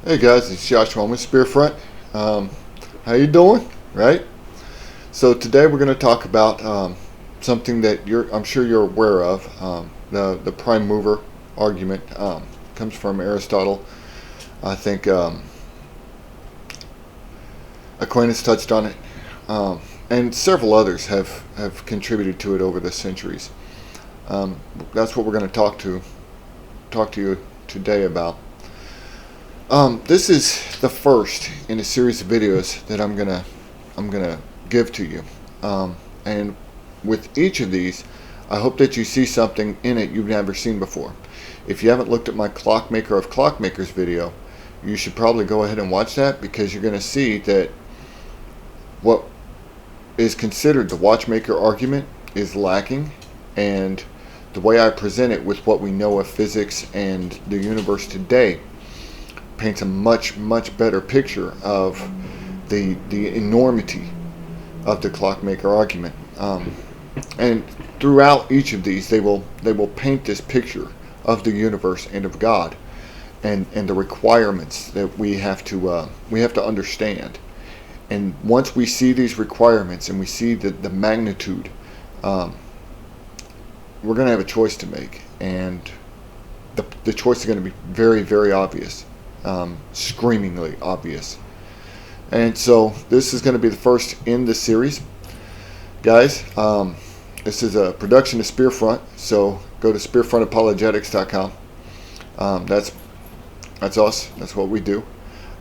Hey guys, it's Joshua with Spearfront. How you doing? Right? So today we're going to talk about something that I'm sure you're aware of. The prime mover argument comes from Aristotle. I think Aquinas touched on it, and several others have contributed to it over the centuries. That's what we're going to talk to you today about. This is the first in a series of videos that I'm gonna give to you, and with each of these, I hope that you see something in it you've never seen before. If you haven't looked at my Clockmaker of Clockmakers video, you should probably go ahead and watch that, because you're going to see that what is considered the watchmaker argument is lacking, and the way I present it with what we know of physics and the universe today paints a much better picture of the enormity of the clockmaker argument. And throughout each of these, they will paint this picture of the universe and of God, and the requirements that we have to understand. And once we see these requirements and we see the magnitude, we're going to have a choice to make, and the choice is going to be very obvious. Screamingly obvious. And so this is going to be the first in the series, guys. This is a production of Spearfront, so go to spearfrontapologetics.com. That's us. That's what we do.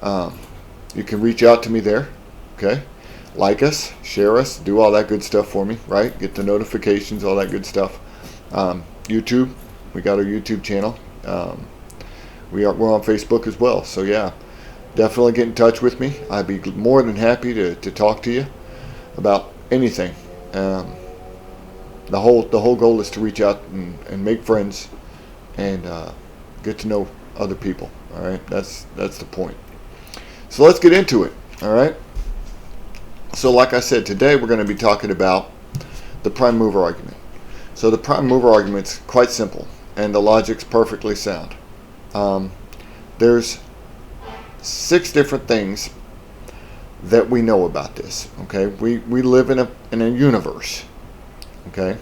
You can reach out to me there. Okay, like us, share us, do all that good stuff for me. Right, get the notifications, all that good stuff. YouTube, we got our YouTube channel. We're on Facebook as well. So yeah, definitely get in touch with me. I'd be more than happy to talk to you about anything. The whole goal is to reach out and make friends and get to know other people. All right, that's the point. So let's get into it. All right. So like I said, today we're going to be talking about the prime mover argument. So the prime mover argument's quite simple, and the logic's perfectly sound. There's 6 different things that we know about this. Okay, we live in a universe. Okay,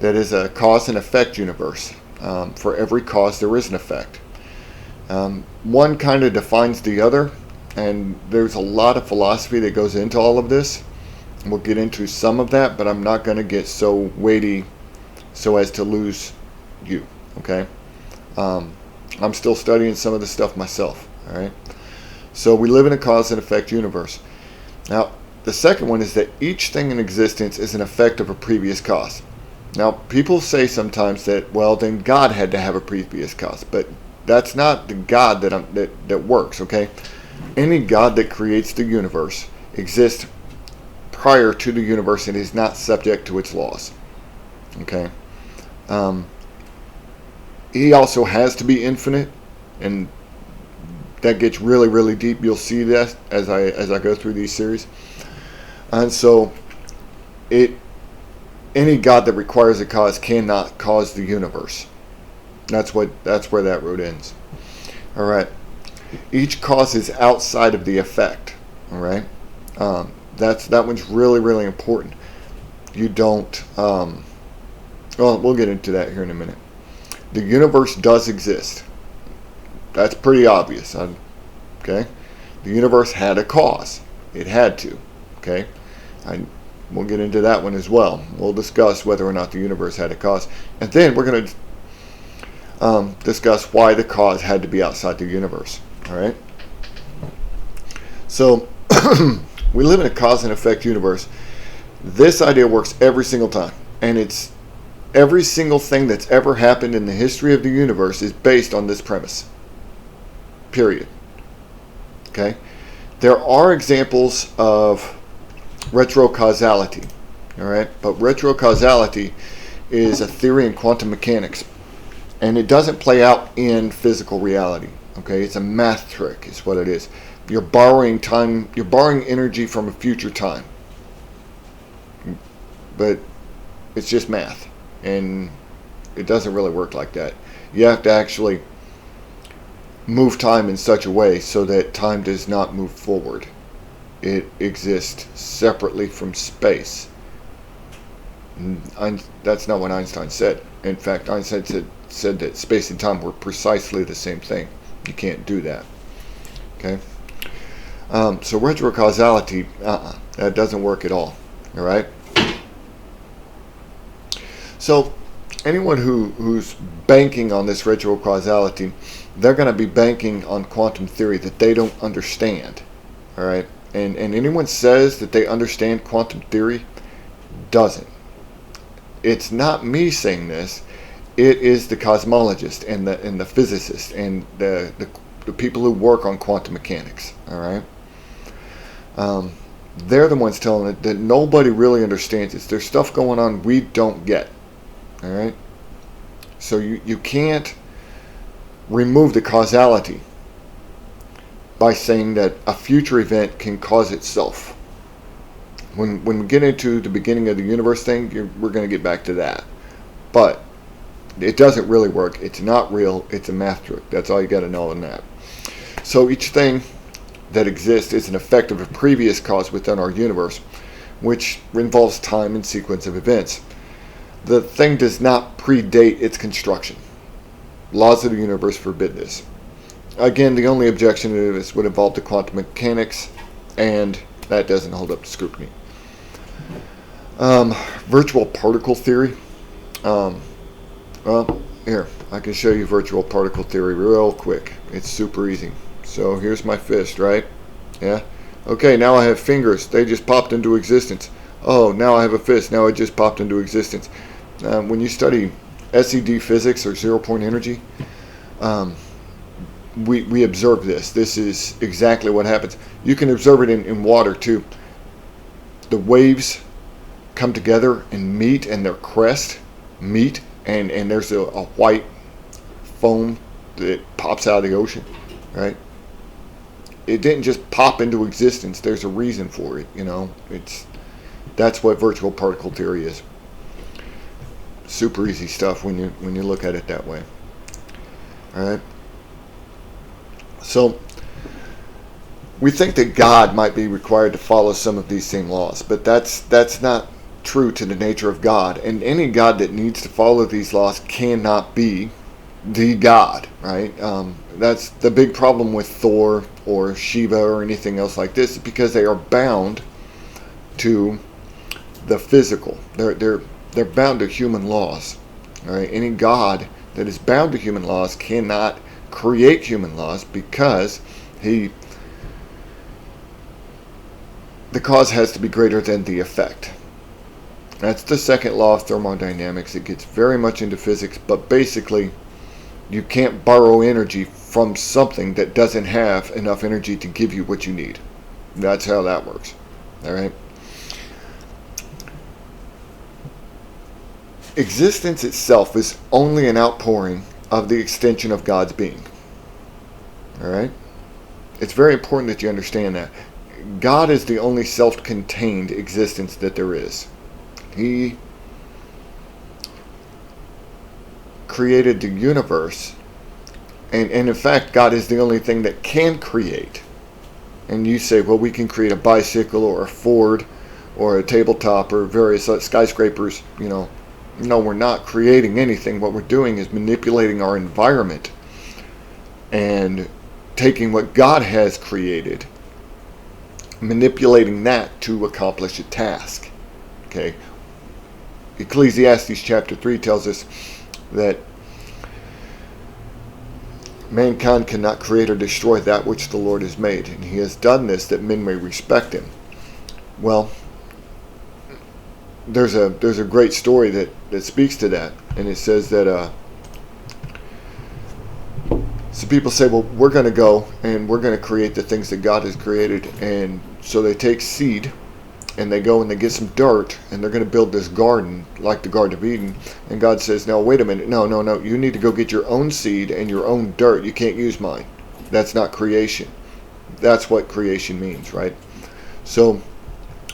that is a cause and effect universe. For every cause, there is an effect. One kind of defines the other, and there's a lot of philosophy that goes into all of this. We'll get into some of that, but I'm not going to get so weighty so as to lose you. Okay. I'm still studying some of this stuff myself. All right. So we live in a cause and effect universe. Now, the second one is that each thing in existence is an effect of a previous cause. Now, people say sometimes that, well, then God had to have a previous cause, but that's not the God that works. Okay. Any God that creates the universe exists prior to the universe and is not subject to its laws. Okay. He also has to be infinite, and that gets really deep. You'll see that as I go through these series. And so any God that requires a cause cannot cause the universe. That's where that road ends. All right. Each cause is outside of the effect. All right. That one's really important. You don't. Well, we'll get into that here in a minute. The universe does exist. That's pretty obvious. Okay? The universe had a cause. It had to. Okay? We'll get into that one as well. We'll discuss whether or not the universe had a cause. And then we're going to discuss why the cause had to be outside the universe. All right? So, we live in a cause and effect universe. This idea works every single time. And it's every single thing that's ever happened in the history of the universe is based on this premise. Period. Okay? There are examples of retrocausality. All right? But retrocausality is a theory in quantum mechanics. And it doesn't play out in physical reality. Okay? It's a math trick is what it is. You're borrowing time, you're borrowing energy from a future time. But it's just math. And it doesn't really work like that. You have to actually move time in such a way so that time does not move forward. It exists separately from space. That's not what Einstein said. In fact, Einstein said that space and time were precisely the same thing. You can't do that. Okay? So retrocausality, that doesn't work at all. All right? So anyone who's banking on this retrocausality, they're going to be banking on quantum theory that they don't understand. All right? And anyone says that they understand quantum theory doesn't. It's not me saying this. It is the cosmologist and the physicist and the people who work on quantum mechanics. All right. They're the ones telling it that nobody really understands it. There's stuff going on we don't get. All right. So you can't remove the causality by saying that a future event can cause itself. When we get into the beginning of the universe thing, we're going to get back to that. But it doesn't really work. It's not real. It's a math trick. That's all you got to know on that. So each thing that exists is an effect of a previous cause within our universe, which involves time and sequence of events. The thing does not predate its construction. Laws of the universe forbid this. Again, the only objection to this would involve the quantum mechanics, and that doesn't hold up to scrutiny. Virtual particle theory. Well, here, I can show you virtual particle theory real quick. It's super easy. So here's my fist, right? Yeah. Okay, now I have fingers. They just popped into existence. Oh, now I have a fist. Now it just popped into existence. When you study SED physics or zero-point energy, we observe this. This is exactly what happens. You can observe it in water too. The waves come together and meet, and their crest meet, and there's a white foam that pops out of the ocean, right? It didn't just pop into existence. There's a reason for it, you know. That's what virtual particle theory is. Super easy stuff when you look at it that way. All right. So we think that God might be required to follow some of these same laws, but that's not true to the nature of God. And any God that needs to follow these laws cannot be the God, right? That's the big problem with Thor or Shiva or anything else like this, because they are bound to the physical. They're bound to human laws. All right? Any God that is bound to human laws cannot create human laws, because the cause has to be greater than the effect. That's the second law of thermodynamics. It gets very much into physics, but basically you can't borrow energy from something that doesn't have enough energy to give you what you need. That's how that works. All right? Existence itself is only an outpouring of the extension of God's being. All right? It's very important that you understand that. God is the only self-contained existence that there is. He created the universe, and in fact, God is the only thing that can create. And you say, well, we can create a bicycle or a Ford or a tabletop or various skyscrapers, you know. No, we're not creating anything. What we're doing is manipulating our environment and taking what God has created, manipulating that to accomplish a task. Okay? Ecclesiastes chapter 3 tells us that mankind cannot create or destroy that which the Lord has made, and he has done this that men may respect him. Well, there's a great story that speaks to that, and it says that so people say, well, we're going to go and we're going to create the things that God has created, and so they take seed and they go and they get some dirt and they're going to build this garden like the Garden of Eden, and God says, no, wait a minute, no, you need to go get your own seed and your own dirt. You can't use mine. That's not creation. That's what creation means, right? So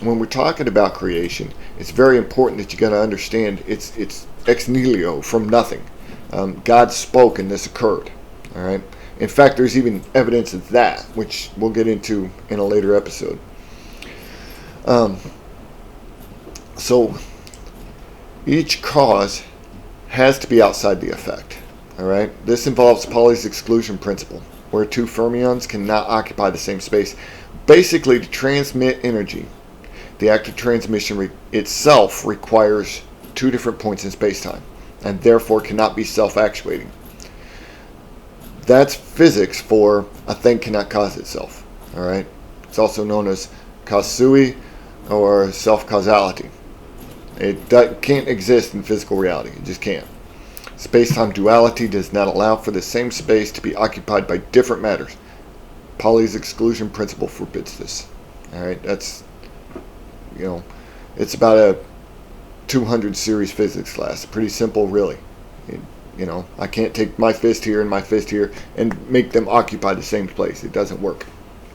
when we're talking about creation, it's very important that you got to understand it's ex nihilo, from nothing. God spoke and this occurred. All right, In fact, there's even evidence of that, which we'll get into in a later episode. So each cause has to be outside the effect. All right. This involves Pauli's exclusion principle, where two fermions cannot occupy the same space. Basically, to transmit energy, the act of transmission itself requires two different points in space-time, and therefore cannot be self-actuating. That's physics for a thing cannot cause itself. All right. It's also known as kausui or self-causality. It can't exist in physical reality. It just can't. Space-time duality does not allow for the same space to be occupied by different matters. Pauli's exclusion principle forbids this. All right. That's, it's about a 200 series physics class. Pretty simple, really. I can't take my fist here and my fist here and make them occupy the same place. It doesn't work.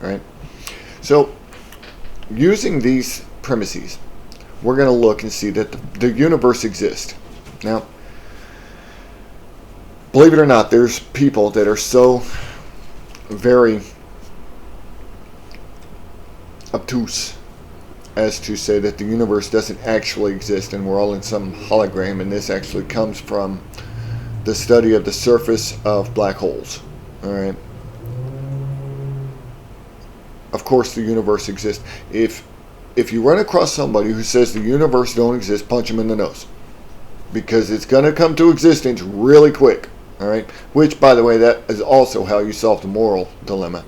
All right. So, using these premises, we're going to look and see that the universe exists. Now, believe it or not, there's people that are so very obtuse as to say that the universe doesn't actually exist and we're all in some hologram, and this actually comes from the study of the surface of black holes. All right. Of course, the universe exists. If you run across somebody who says the universe don't exist, punch them in the nose, because it's going to come to existence really quick. All right. Which, by the way, that is also how you solve the moral dilemma.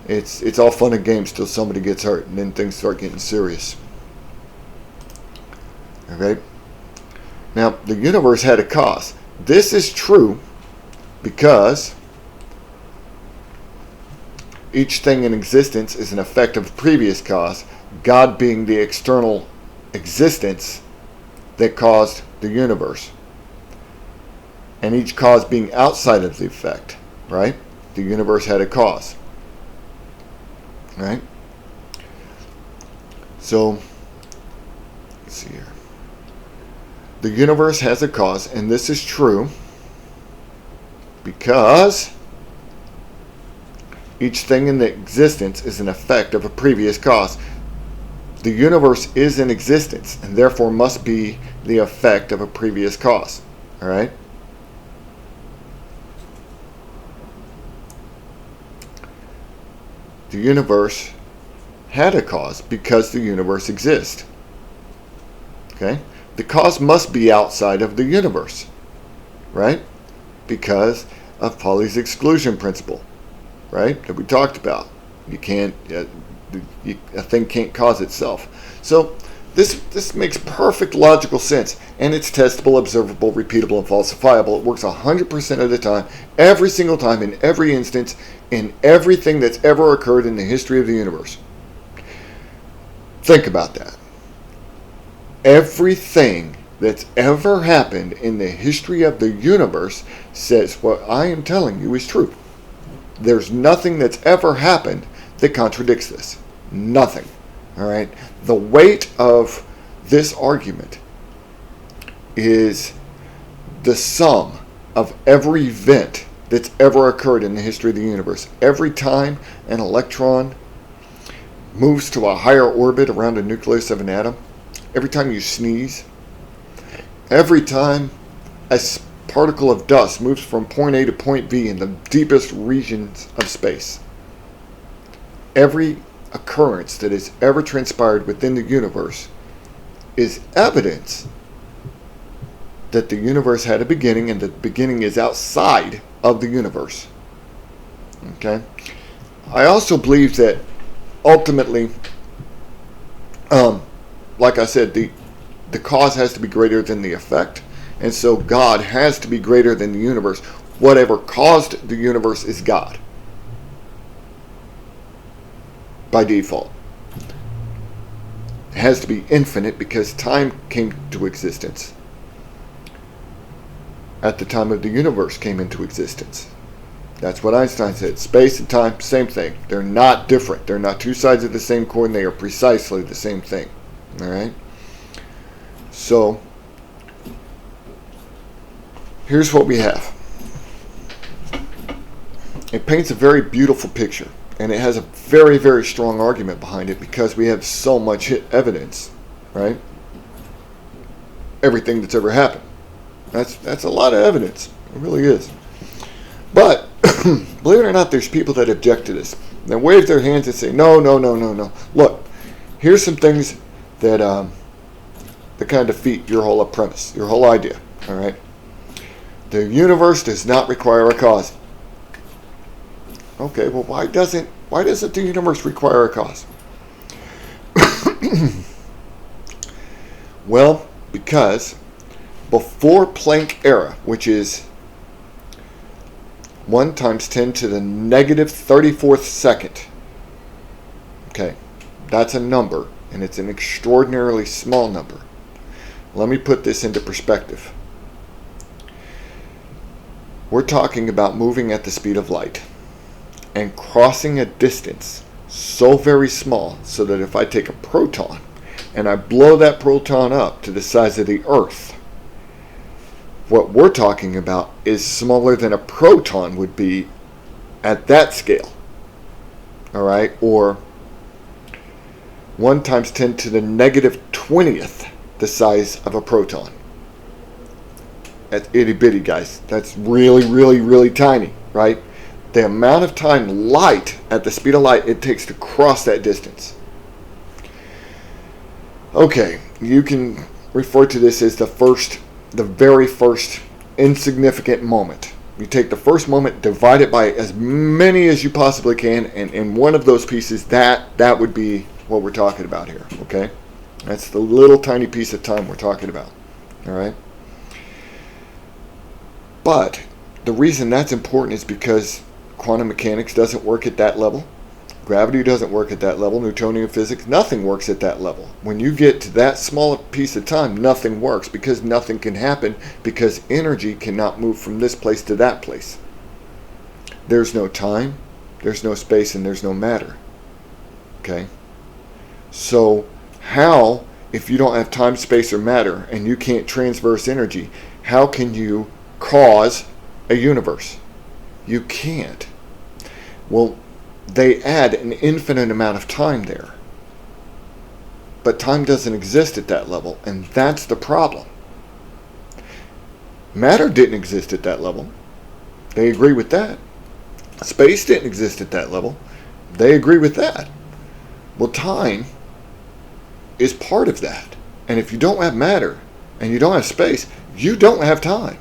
It's all fun and games till somebody gets hurt, and then things start getting serious. Okay. Now, the universe had a cause. This is true because each thing in existence is an effect of a previous cause, God being the external existence that caused the universe, and each cause being outside of the effect, right? The universe had a cause, right? So, let's see here. The universe has a cause, and this is true because each thing in existence is an effect of a previous cause. The universe is in existence and therefore must be the effect of a previous cause. All right? The universe had a cause because the universe exists. Okay? The cause must be outside of the universe, right? Because of Pauli's exclusion principle, right? That we talked about. You can't, a thing can't cause itself. So this makes perfect logical sense, and it's testable, observable, repeatable, and falsifiable. It works 100% of the time, every single time, in every instance, in everything that's ever occurred in the history of the universe. Think about that. Everything that's ever happened in the history of the universe says what I am telling you is true. There's nothing that's ever happened that contradicts this. Nothing. All right? The weight of this argument is the sum of every event that's ever occurred in the history of the universe. Every time an electron moves to a higher orbit around the nucleus of an atom, every time you sneeze, every time a particle of dust moves from point A to point B in the deepest regions of space, every occurrence that has ever transpired within the universe is evidence that the universe had a beginning, and the beginning is outside of the universe. Okay? I also believe that ultimately, like I said, the cause has to be greater than the effect, and so God has to be greater than the universe. Whatever caused the universe is God, by default. It has to be infinite because time came to existence at the time of the universe came into existence. That's what Einstein said. Space and time, same thing. They're not different. They're not two sides of the same coin. They are precisely the same thing. All right? So, here's what we have. it paints a very beautiful picture, and it has a very, very strong argument behind it because we have so much evidence, right? Everything that's ever happened. That's a lot of evidence. It really is. But believe it or not, there's people that object to this. They wave their hands and say, no, no, no, no, no. Look, here's some things that kind of defeat your whole premise, your whole idea. All right. The universe does not require a cause. Okay, well, why doesn't the universe require a cause? Well, because before Planck era, which is 1 times 10 to the negative 34th second. Okay, that's a number, and it's an extraordinarily small number. Let me put this into perspective. We're talking about moving at the speed of light and crossing a distance so very small so that if I take a proton and I blow that proton up to the size of the Earth, what we're talking about is smaller than a proton would be at that scale. All right? Or 1 times 10 to the negative 20th the size of a proton. That's itty bitty, guys. That's really, really, really tiny, right? The amount of time light, at the speed of light, it takes to cross that distance. Okay, you can refer to this as the very first insignificant moment. You take the first moment, divide it by as many as you possibly can, and in one of those pieces, that would be what we're talking about here, okay? That's the little tiny piece of time we're talking about, all right? But the reason that's important is because quantum mechanics doesn't work at that level. Gravity doesn't work at that level. Newtonian physics, nothing works at that level. When you get to that small a piece of time, nothing works because nothing can happen because energy cannot move from this place to that place. There's no time, there's no space, and there's no matter. Okay? So how, if you don't have time, space, or matter, and you can't transverse energy, how can you cause a universe? You can't. Well, they add an infinite amount of time there. But time doesn't exist at that level, and that's the problem. Matter didn't exist at that level. They agree with that. Space didn't exist at that level. They agree with that. Well, time is part of that. And if you don't have matter and you don't have space, you don't have time.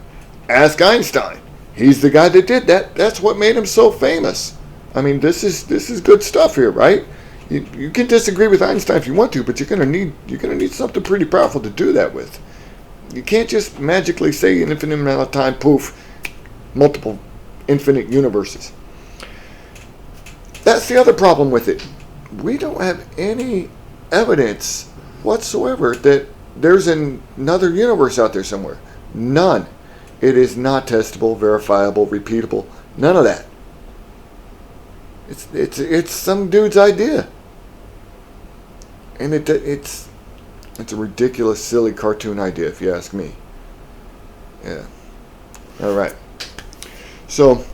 Ask Einstein. He's the guy that did that. That's what made him so famous. I mean, this is good stuff here, right? You can disagree with Einstein if you want to, but you're gonna need something pretty powerful to do that with. You can't just magically say an infinite amount of time, poof, multiple infinite universes. That's the other problem with it. We don't have any evidence whatsoever that there's another universe out there somewhere. None. It is not testable, verifiable, repeatable. None of that. It's some dude's idea, and it's a ridiculous, silly cartoon idea, if you ask me. Yeah. All right. So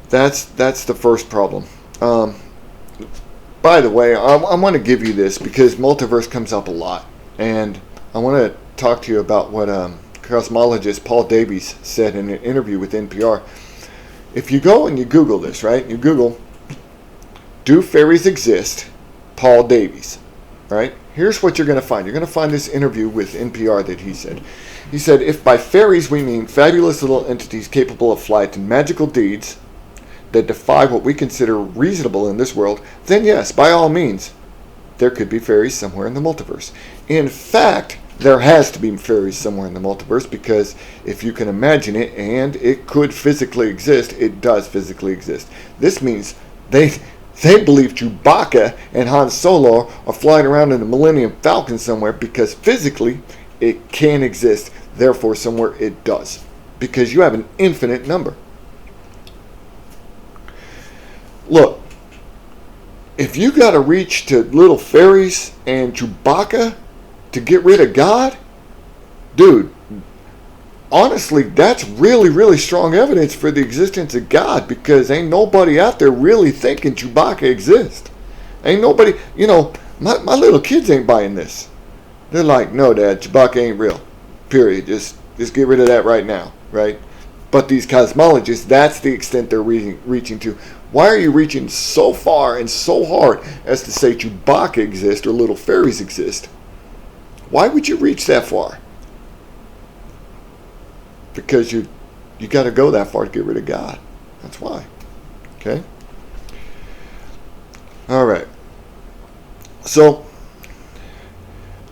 that's the first problem. By the way, I want to give you this because multiverse comes up a lot, and I want to talk to you about what cosmologist Paul Davies said in an interview with NPR. If you go and you Google this, right? You Google, do fairies exist? Paul Davies, right? Here's what you're going to find. You're going to find this interview with NPR that he said. He said, if by fairies we mean fabulous little entities capable of flight and magical deeds that defy what we consider reasonable in this world, then yes, by all means, there could be fairies somewhere in the multiverse. In fact, there has to be fairies somewhere in the multiverse because if you can imagine it and it could physically exist, it does physically exist. This means they believe Chewbacca and Han Solo are flying around in the Millennium Falcon somewhere because physically it can exist. Therefore, somewhere it does because you have an infinite number. Look, if you got to reach to little fairies and Chewbacca to get rid of God, dude, honestly, that's really, really strong evidence for the existence of God, because ain't nobody out there really thinking Chewbacca exists. Ain't nobody, my little kids ain't buying this. They're like, no, Dad, Chewbacca ain't real. Period. Just get rid of that right now, right? But these cosmologists, that's the extent they're reaching to. Why are you reaching so far and so hard as to say Chewbacca exists or little fairies exist? Why would you reach that far? Because you got to go that far to get rid of God. That's why. Okay? All right. So,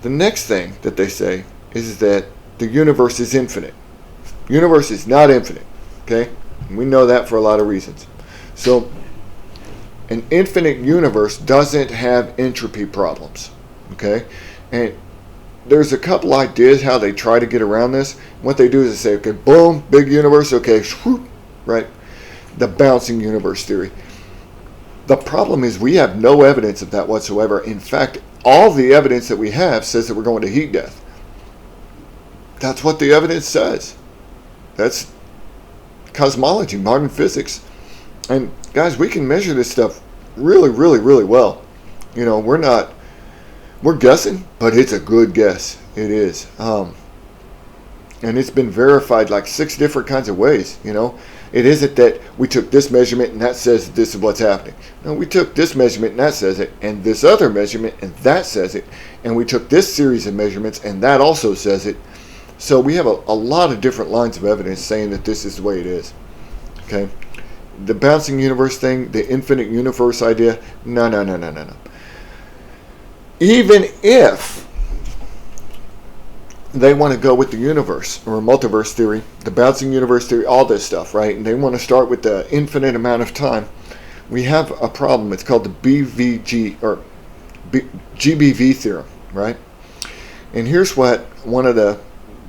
the next thing that they say is that the universe is infinite. Universe is not infinite. Okay? And we know that for a lot of reasons. So, an infinite universe doesn't have entropy problems. Okay? And there's a couple ideas how they try to get around this. What they do is they say, okay, boom, big universe, okay, whoop, right? The bouncing universe theory. The problem is we have no evidence of that whatsoever. In fact, all the evidence that we have says that we're going to heat death. That's what the evidence says. That's cosmology, modern physics. And guys, we can measure this stuff really, really, really well. We're guessing, but it's a good guess. It is. And it's been verified like 6 different kinds of ways, It isn't that we took this measurement and that says this is what's happening. No, we took this measurement and that says it, and this other measurement and that says it, and we took this series of measurements and that also says it. So we have a lot of different lines of evidence saying that this is the way it is. Okay? The bouncing universe thing, the infinite universe idea, no. Even if they want to go with the universe or multiverse theory, the bouncing universe theory, all this stuff, right? And they want to start with the infinite amount of time. We have a problem. It's called the GBV theorem, right? And here's what one of the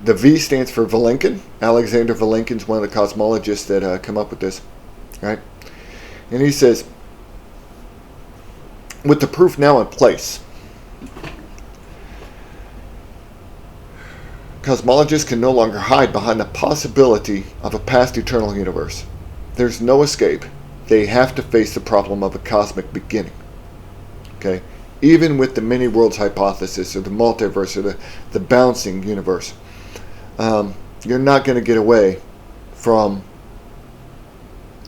V stands for Vilenkin. Alexander Vilenkin's one of the cosmologists that come up with this, right? And he says, with the proof now in place, cosmologists can no longer hide behind the possibility of a past eternal universe. There's no escape. They have to face the problem of a cosmic beginning. Okay? Even with the many worlds hypothesis or the multiverse or the bouncing universe, you're not going to get away from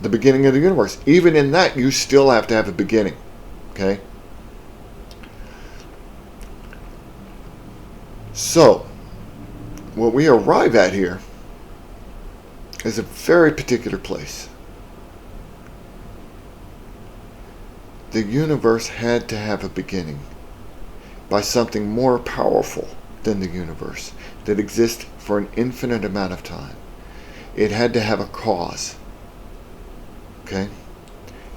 the beginning of the universe. Even in that, you still have to have a beginning. Okay? So, what we arrive at here is a very particular place. The universe had to have a beginning by something more powerful than the universe that exists for an infinite amount of time. It had to have a cause. Okay?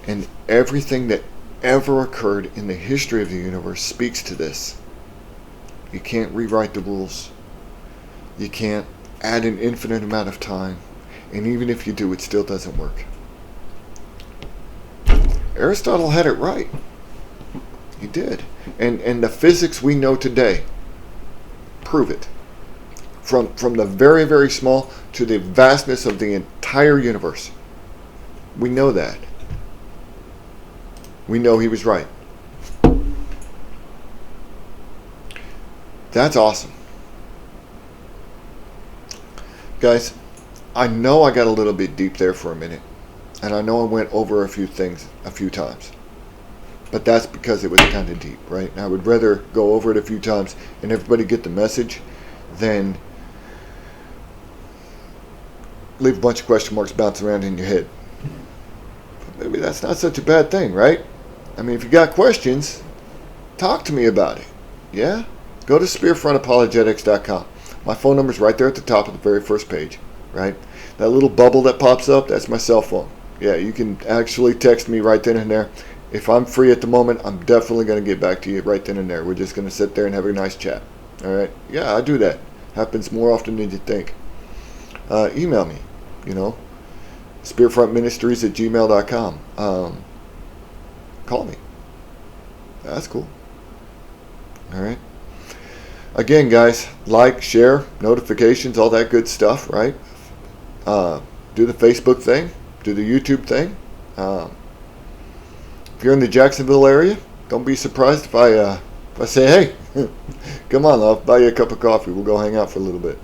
And everything that ever occurred in the history of the universe speaks to this. You can't rewrite the rules. You can't add an infinite amount of time. And even if you do, it still doesn't work. Aristotle had it right. He did. And the physics we know today prove it. From the very, very small to the vastness of the entire universe. We know that. We know he was right. That's awesome. Guys, I know I got a little bit deep there for a minute. And I know I went over a few things a few times. But that's because it was kind of deep, right? And I would rather go over it a few times and everybody get the message than leave a bunch of question marks bouncing around in your head. But maybe that's not such a bad thing, right? I mean, if you got questions, talk to me about it. Yeah? Go to spearfrontapologetics.com. My phone number's right there at the top of the very first page, right? That little bubble that pops up, that's my cell phone. Yeah, you can actually text me right then and there. If I'm free at the moment, I'm definitely going to get back to you right then and there. We're just going to sit there and have a nice chat. All right? Yeah, I do that. Happens more often than you think. Email me, spearfrontministries@gmail.com. Call me. That's cool. All right? Again, guys, like, share, notifications, all that good stuff, right? Do the Facebook thing, do the YouTube thing. If you're in the Jacksonville area, don't be surprised if I say, hey, come on, I'll buy you a cup of coffee. We'll go hang out for a little bit.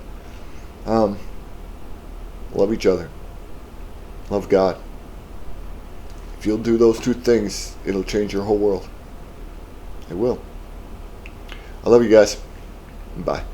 Love each other. Love God. If you'll do those two things, it'll change your whole world. It will. I love you guys. Bye.